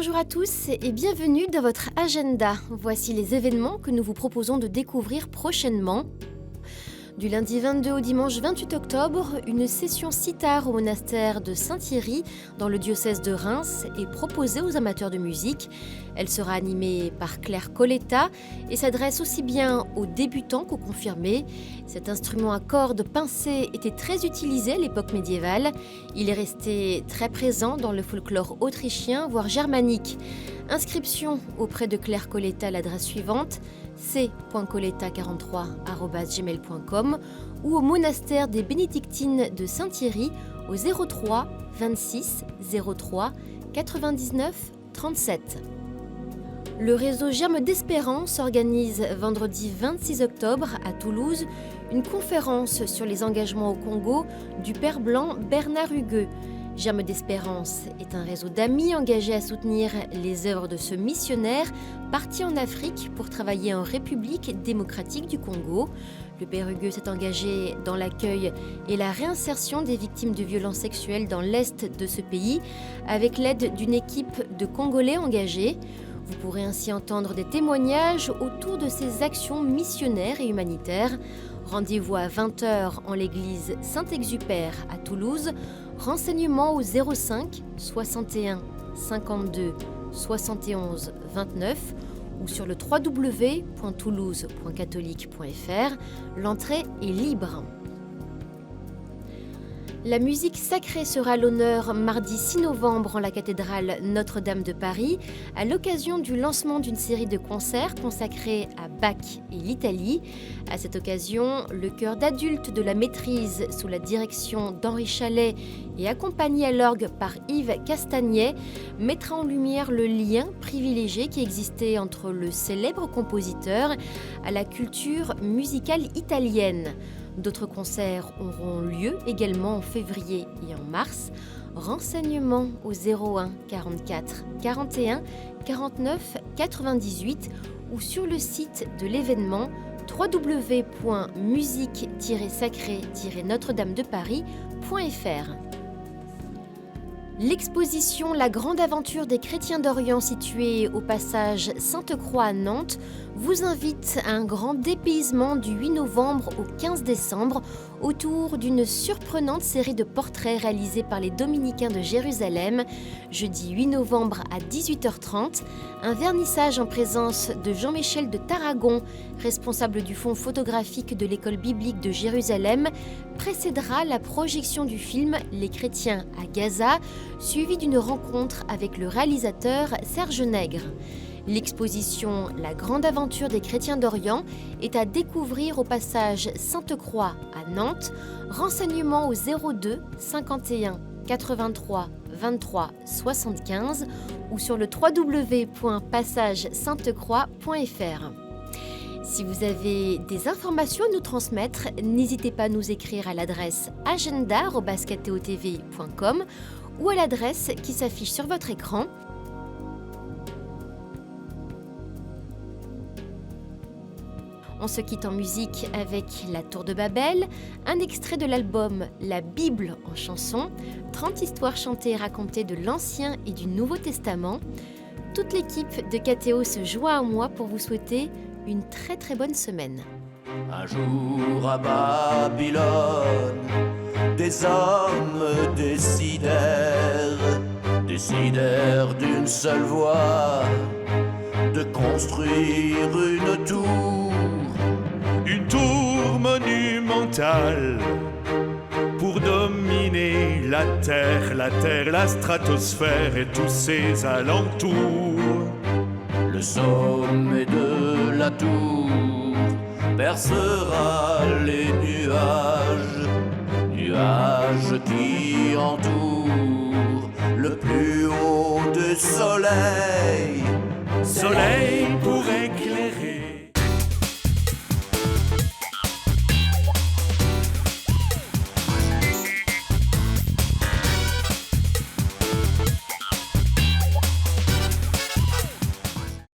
Bonjour à tous et bienvenue dans votre agenda. Voici les événements que nous vous proposons de découvrir prochainement. Du lundi 22 au dimanche 28 octobre, une session sitar au monastère de Saint-Thierry dans le diocèse de Reims est proposée aux amateurs de musique. Elle sera animée par Claire Coletta et s'adresse aussi bien aux débutants qu'aux confirmés. Cet instrument à cordes pincées était très utilisé à l'époque médiévale. Il est resté très présent dans le folklore autrichien, voire germanique. Inscription auprès de Claire Coletta à l'adresse suivante c.coletta43@gmail.com ou au monastère des Bénédictines de Saint-Thierry au 03 26 03 99 37. Le réseau Germe d'Espérance organise vendredi 26 octobre à Toulouse une conférence sur les engagements au Congo du Père blanc Bernard Hugueux. Germe d'Espérance est un réseau d'amis engagés à soutenir les œuvres de ce missionnaire parti en Afrique pour travailler en République démocratique du Congo. Le Père Hugueux s'est engagé dans l'accueil et la réinsertion des victimes de violences sexuelles dans l'est de ce pays avec l'aide d'une équipe de Congolais engagés. Vous pourrez ainsi entendre des témoignages autour de ces actions missionnaires et humanitaires. Rendez-vous à 20h en l'église Saint-Exupère à Toulouse. Renseignements au 05 61 52 71 29 ou sur le www.toulouse.catholique.fr. L'entrée est libre. La musique sacrée sera à l'honneur mardi 6 novembre en la cathédrale Notre-Dame de Paris à l'occasion du lancement d'une série de concerts consacrés à Bach et l'Italie. À cette occasion, le chœur d'adultes de la Maîtrise sous la direction d'Henri Chalet et accompagné à l'orgue par Yves Castagnet mettra en lumière le lien privilégié qui existait entre le célèbre compositeur à la culture musicale italienne. D'autres concerts auront lieu également en février et en mars. Renseignements au 01 44 41 49 98 ou sur le site de l'événement www.musique-sacrée-notre-dame-de-paris.fr. L'exposition La Grande Aventure des Chrétiens d'Orient située au passage Sainte-Croix à Nantes vous invite à un grand dépaysement du 8 novembre au 15 décembre autour d'une surprenante série de portraits réalisés par les Dominicains de Jérusalem. Jeudi 8 novembre à 18h30, un vernissage en présence de Jean-Michel de Tarragon, responsable du fonds photographique de l'école biblique de Jérusalem, précédera la projection du film Les Chrétiens à Gaza, suivi d'une rencontre avec le réalisateur Serge Nègre. L'exposition La Grande Aventure des Chrétiens d'Orient est à découvrir au passage Sainte-Croix à Nantes. Renseignements au 02 51 83 23 75 ou sur le www.passagesaintecroix.fr. Si vous avez des informations à nous transmettre, n'hésitez pas à nous écrire à l'adresse agenda@cathotv.com ou à l'adresse qui s'affiche sur votre écran. On se quitte en musique avec La Tour de Babel, un extrait de l'album La Bible en chanson, 30 histoires chantées et racontées de l'Ancien et du Nouveau Testament. Toute l'équipe de KTO se joint à moi pour vous souhaiter une très très bonne semaine. Un jour à Babylone, des hommes décidèrent d'une seule voix de construire une tour monumentale pour dominer la terre, la stratosphère et tous ses alentours. Le sommet de la tour percera les nuages qui entourent le plus haut du soleil pour éclairer